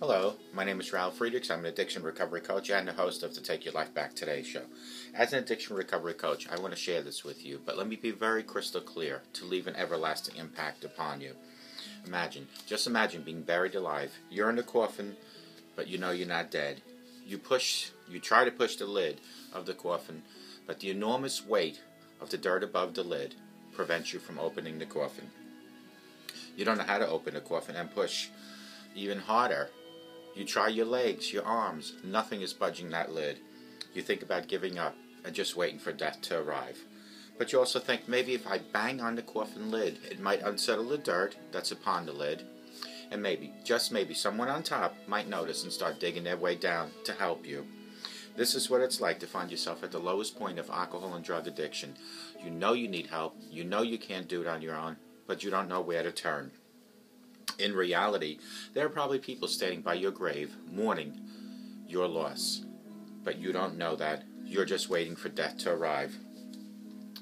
Hello, my name is Ralf Friedrichs. I'm an addiction recovery coach and the host of the Take Your Life Back Today show. As an addiction recovery coach, I want to share this with you, but let me be very crystal clear to leave an everlasting impact upon you. Just imagine being buried alive. You're in the coffin, but you know you're not dead. You try to push the lid of the coffin, but the enormous weight of the dirt above the lid prevents you from opening the coffin. You don't know how to open the coffin and push even harder. You try your legs, your arms, nothing is budging that lid. You think about giving up and just waiting for death to arrive. But you also think, maybe if I bang on the coffin lid, it might unsettle the dirt that's upon the lid. And maybe, just maybe, someone on top might notice and start digging their way down to help you. This is what it's like to find yourself at the lowest point of alcohol and drug addiction. You know you need help, you know you can't do it on your own, but you don't know where to turn. In reality, there are probably people standing by your grave mourning your loss. But you don't know that. You're just waiting for death to arrive.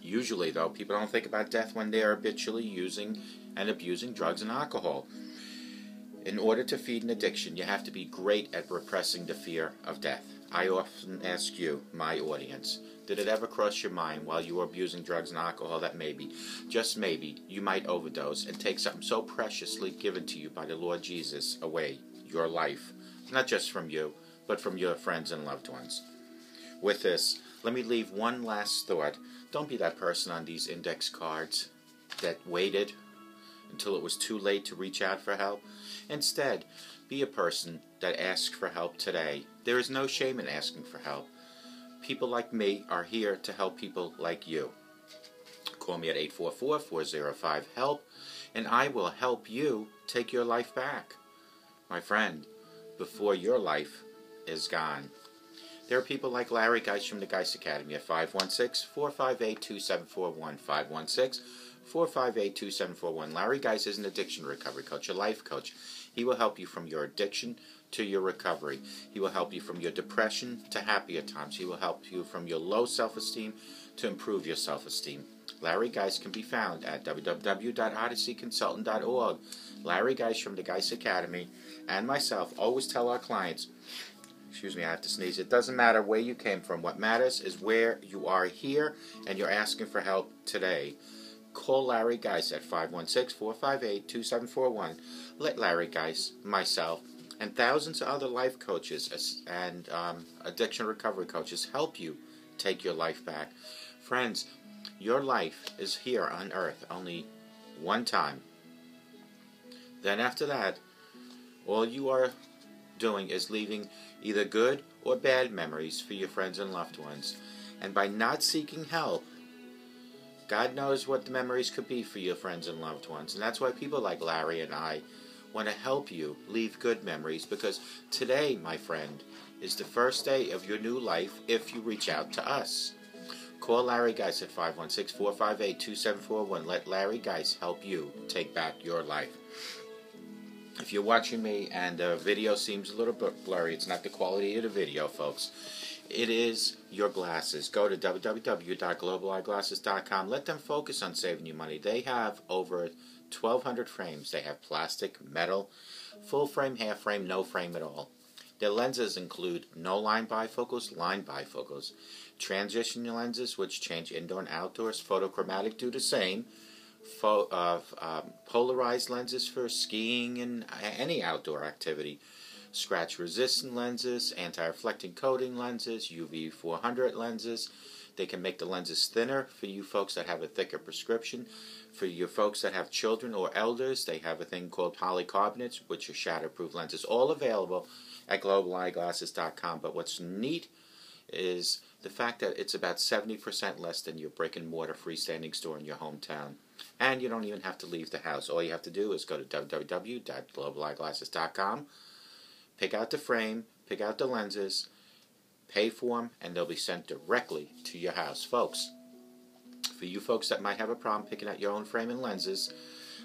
Usually, though, people don't think about death when they are habitually using and abusing drugs and alcohol. In order to feed an addiction, you have to be great at repressing the fear of death. I often ask you, my audience, did it ever cross your mind while you were abusing drugs and alcohol that maybe, just maybe, you might overdose and take something so preciously given to you by the Lord Jesus away, your life, not just from you, but from your friends and loved ones? With this, let me leave one last thought. Don't be that person on these index cards that waited until it was too late to reach out for help. Instead, be a person that asks for help today. There is no shame in asking for help. People like me are here to help people like you. Call me at 844-405-HELP, and I will help you take your life back, my friend, before your life is gone. There are people like Larry Geis from the Geis Academy at 516-458-2741, 516-458-2741. Larry Geis is an addiction recovery coach, a life coach. He will help you from your addiction to your recovery. He will help you from your depression to happier times. He will help you from your low self-esteem to improve your self-esteem. Larry Geis can be found at www.odysseyconsultant.org. Larry Geis from the Geis Academy and myself always tell our clients, I have to sneeze. It doesn't matter where you came from. What matters is where you are here and you're asking for help today. Call Larry Geis at 516-458-2741. Let Larry Geis, myself, and thousands of other life coaches and addiction recovery coaches help you take your life back. Friends, your life is here on earth only one time. Then after that, all you are doing is leaving either good or bad memories for your friends and loved ones. And by not seeking help, God knows what the memories could be for your friends and loved ones. And that's why people like Larry and I want to help you leave good memories, because today, my friend, is the first day of your new life if you reach out to us. Call Larry Geis at 516-458-2741. Let Larry Geis help you take back your life. If you're watching me and the video seems a little bit blurry, it's not the quality of the video, folks. It is your glasses. Go to www.globaleyeglasses.com. Let them focus on saving you money. They have over 1,200 frames. They have plastic, metal, full frame, half frame, no frame at all. Their lenses include no-line bifocals, line bifocals, transition lenses, which change indoor and outdoors. Photochromatic do the same. Polarized lenses for skiing and any outdoor activity. Scratch-resistant lenses, anti-reflecting coating lenses, UV 400 lenses. They can make the lenses thinner for you folks that have a thicker prescription. For your folks that have children or elders, they have a thing called polycarbonates, which are shatterproof lenses, all available at globaleyeglasses.com. But what's neat is the fact that it's about 70% less than your brick-and-mortar freestanding store in your hometown. And you don't even have to leave the house. All you have to do is go to www.globaleyeglasses.com, pick out the frame, pick out the lenses, pay for them, and they'll be sent directly to your house. Folks, for you folks that might have a problem picking out your own frame and lenses,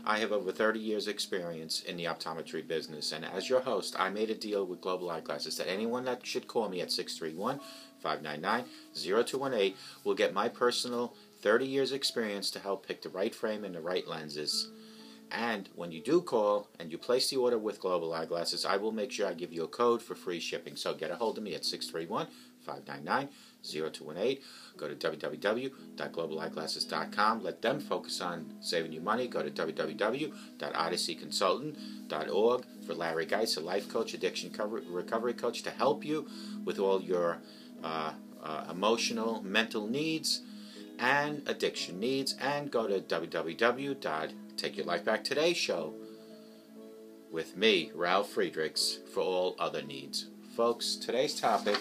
I have over 30 years experience in the optometry business, and as your host, I made a deal with Global Eyeglasses that anyone that should call me at 631-599-0218 will get my personal 30 years experience to help pick the right frame and the right lenses. And when you do call and you place the order with Global Eyeglasses, I will make sure I give you a code for free shipping. So get a hold of me at 631-599-0218. Go to www.globaleyeglasses.com. Let them focus on saving you money. Go to www.odysseyconsultant.org for Larry Geis, a life coach, addiction recovery coach, to help you with all your emotional, mental needs and addiction needs. And go to www.Take Your Life Back Today show with me, Ralf Friedrichs, for all other needs. Folks, today's topic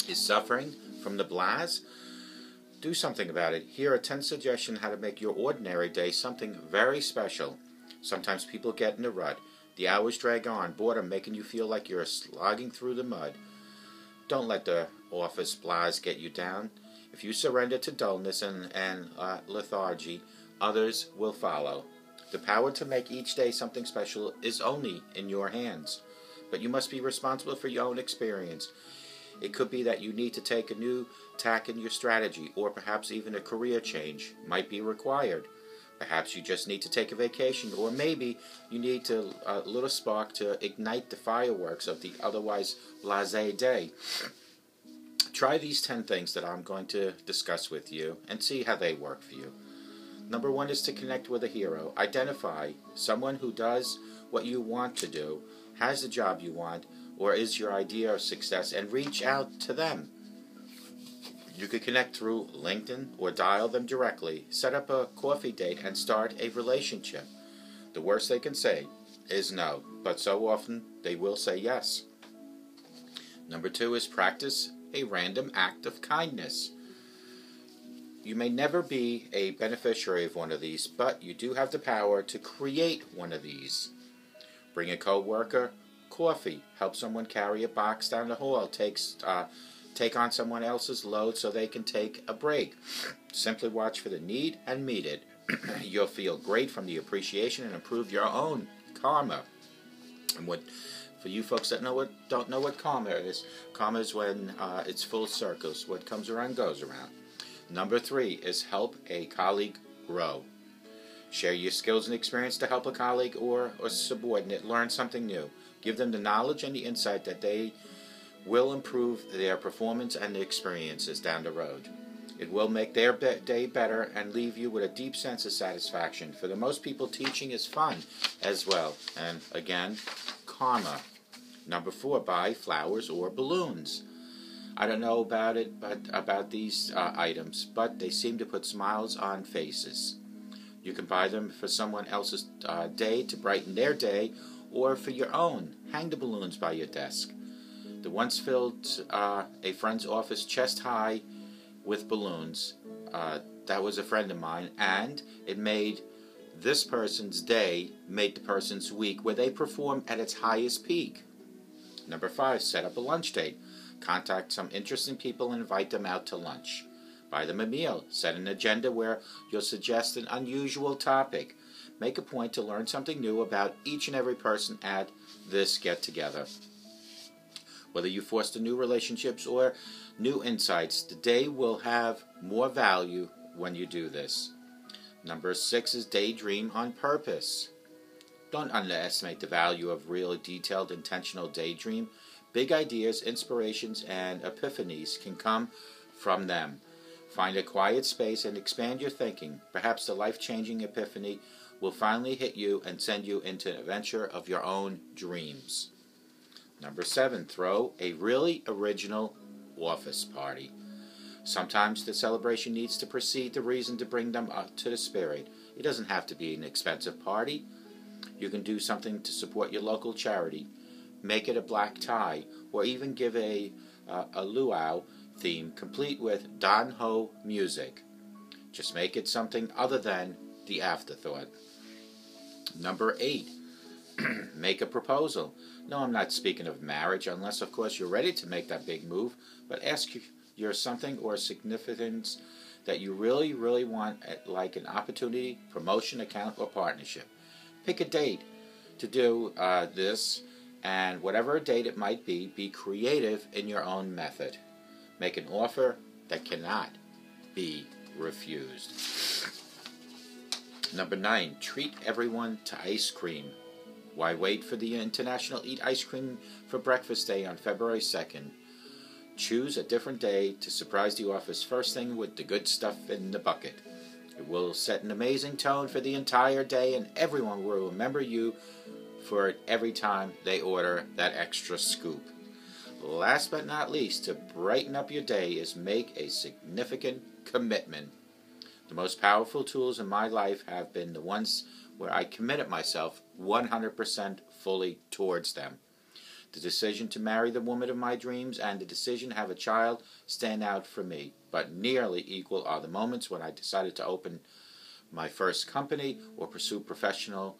is suffering from the blahs. Do something about it. Here are 10 suggestions how to make your ordinary day something very special. Sometimes people get in a rut. The hours drag on, boredom making you feel like you're slogging through the mud. Don't let the office blahs get you down. If you surrender to dullness and lethargy, others will follow. The power to make each day something special is only in your hands, but you must be responsible for your own experience. It could be that you need to take a new tack in your strategy, or perhaps even a career change might be required. Perhaps you just need to take a vacation, or maybe you need a little spark to ignite the fireworks of the otherwise blasé day. Try these 10 things that I'm going to discuss with you and see how they work for you. Number 1 is to connect with a hero. Identify someone who does what you want to do, has the job you want, or is your idea of success, and reach out to them. You could connect through LinkedIn or dial them directly. Set up a coffee date and start a relationship. The worst they can say is no, but so often they will say yes. Number 2 is practice a random act of kindness. You may never be a beneficiary of one of these, but you do have the power to create one of these. Bring a coworker coffee. Help someone carry a box down the hall. Take on someone else's load so they can take a break. Simply watch for the need and meet it. You'll feel great from the appreciation and improve your own karma. And for you folks that don't know what karma is when it's full circles. What comes around goes around. Number 3 is help a colleague grow. Share your skills and experience to help a colleague or subordinate learn something new. Give them the knowledge and the insight that they will improve their performance and the experiences down the road. It will make their day better and leave you with a deep sense of satisfaction. For the most people, teaching is fun as well. And again, karma. Number 4, buy flowers or balloons. I don't know about these items, but they seem to put smiles on faces. You can buy them for someone else's day to brighten their day, or for your own. Hang the balloons by your desk. The once filled a friend's office chest high with balloons. That was a friend of mine, and it made this person's day, made the person's week, where they performed at its highest peak. Number 5, set up a lunch date. Contact some interesting people and invite them out to lunch. Buy them a meal. Set an agenda where you'll suggest an unusual topic. Make a point to learn something new about each and every person at this get-together. Whether you foster new relationships or new insights, the day will have more value when you do this. Number 6 is daydream on purpose. Don't underestimate the value of really detailed, intentional daydream. Big ideas, inspirations, and epiphanies can come from them. Find a quiet space and expand your thinking. Perhaps the life-changing epiphany will finally hit you and send you into an adventure of your own dreams. Number 7, throw a really original office party. Sometimes the celebration needs to precede the reason to bring them up to the spirit. It doesn't have to be an expensive party. You can do something to support your local charity. Make it a black tie, or even give a luau theme complete with Don Ho music. Just make it something other than the afterthought. Number 8, make a proposal. No, I'm not speaking of marriage, unless, of course, you're ready to make that big move, but ask your something or significance that you really, really want, like an opportunity, promotion, account, or partnership. Pick a date to do this, and whatever date it might be creative in your own method. Make an offer that cannot be refused. Number 9, treat everyone to ice cream. Why wait for the International Eat Ice Cream for Breakfast Day on February 2nd? Choose a different day to surprise the office first thing with the good stuff in the bucket. It will set an amazing tone for the entire day, and everyone will remember you for it every time they order that extra scoop. Last but not least, to brighten up your day is make a significant commitment. The most powerful tools in my life have been the ones where I committed myself 100% fully towards them. The decision to marry the woman of my dreams and the decision to have a child stand out for me, but nearly equal are the moments when I decided to open my first company or pursue professional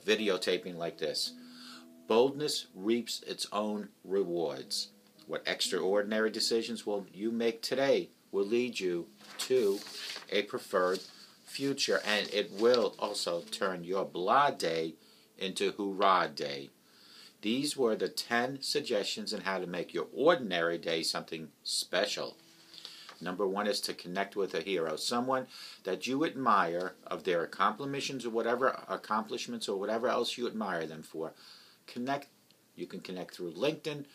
videotaping like this. Boldness reaps its own rewards. What extraordinary decisions will you make today will lead you to a preferred future, and it will also turn your blah day into hoorah day. These were the 10 suggestions on how to make your ordinary day something special. Number 1 is to connect with a hero, someone that you admire of their accomplishments or whatever else you admire them for. Connect. You can connect through LinkedIn,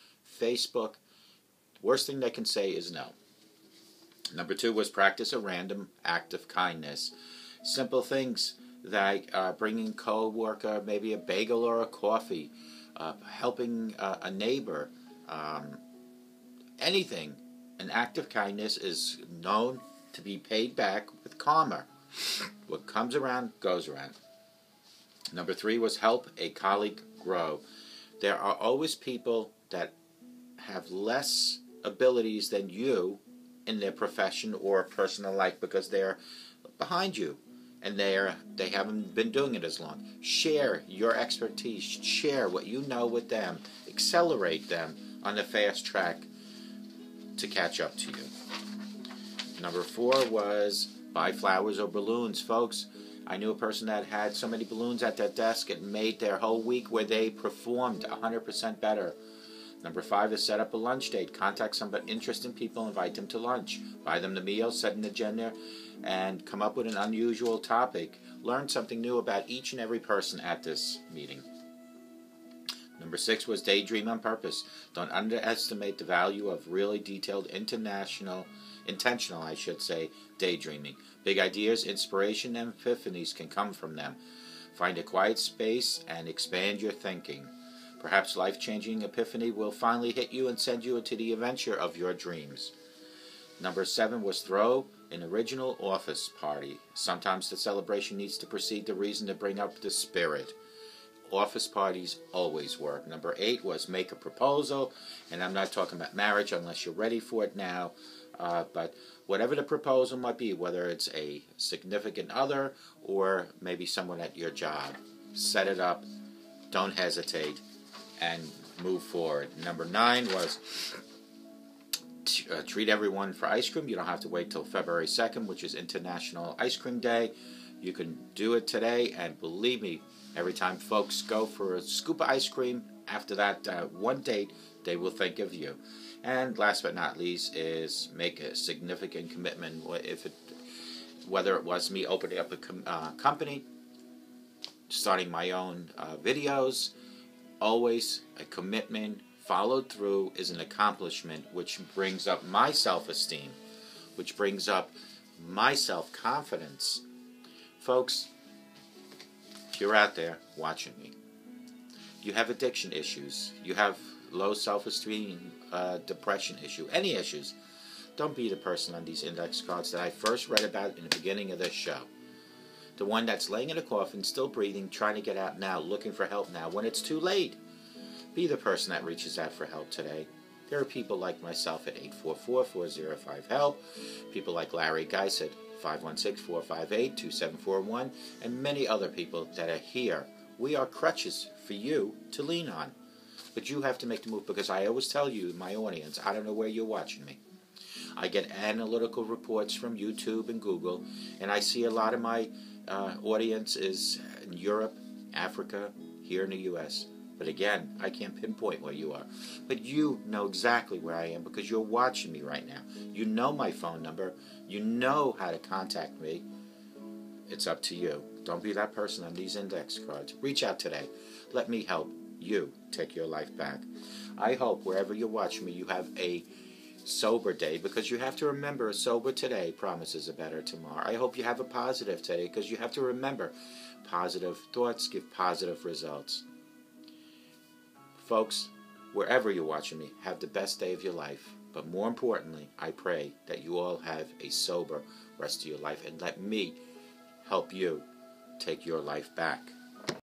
Facebook. Worst thing they can say is no. Number 2 was practice a random act of kindness. Simple things like bringing a co-worker maybe a bagel or a coffee, helping a neighbor, anything. An act of kindness is known to be paid back with karma. What comes around goes around. Number 3 was help a colleague grow. There are always people that have less abilities than you in their profession or personal life because they're behind you and they haven't been doing it as long. Share your expertise. Share what you know with them. Accelerate them on the fast track to catch up to you. Number 4 was buy flowers or balloons. Folks, I knew a person that had so many balloons at their desk it made their whole week where they performed 100% better. Number 5 is set up a lunch date. Contact some interesting people, invite them to lunch. Buy them the meal, set an agenda, and come up with an unusual topic. Learn something new about each and every person at this meeting. Number 6 was daydream on purpose. Don't underestimate the value of really detailed intentional, daydreaming. Big ideas, inspiration, and epiphanies can come from them. Find a quiet space and expand your thinking. Perhaps life-changing epiphany will finally hit you and send you into the adventure of your dreams. Number 7 was throw an original office party. Sometimes the celebration needs to precede the reason to bring up the spirit. Office parties always work. Number 8 was make a proposal, and I'm not talking about marriage unless you're ready for it now, but whatever the proposal might be, whether it's a significant other or maybe someone at your job, set it up, don't hesitate, and move forward. Number 9 was treat everyone for ice cream. You don't have to wait till February 2nd, which is International Ice Cream Day. You can do it today, and believe me, every time folks go for a scoop of ice cream, after that one date, they will think of you. And last but not least is make a significant commitment. Whether it was me opening up a company, starting my own videos, always a commitment followed through is an accomplishment, which brings up my self-esteem, which brings up my self-confidence. Folks, if you're out there watching me, you have addiction issues, you have low self-esteem, depression issue, any issues, don't be the person on these index cards that I first read about in the beginning of this show. The one that's laying in a coffin, still breathing, trying to get out now, looking for help now, when it's too late. Be the person that reaches out for help today. There are people like myself at 844-405-HELP, people like Larry Geis at 516-458-2741, and many other people that are here. We are crutches for you to lean on. But you have to make the move, because I always tell you, my audience, I don't know where you're watching me. I get analytical reports from YouTube and Google, and I see a lot of my audience is in Europe, Africa, here in the U.S. But again, I can't pinpoint where you are. But you know exactly where I am because you're watching me right now. You know my phone number. You know how to contact me. It's up to you. Don't be that person on these index cards. Reach out today. Let me help you take your life back. I hope wherever you're watching me, you have a sober day, because you have to remember, a sober today promises a better tomorrow. I hope you have a positive today, because you have to remember, positive thoughts give positive results. Folks, wherever you're watching me, have the best day of your life. But more importantly, I pray that you all have a sober rest of your life, and let me help you take your life back.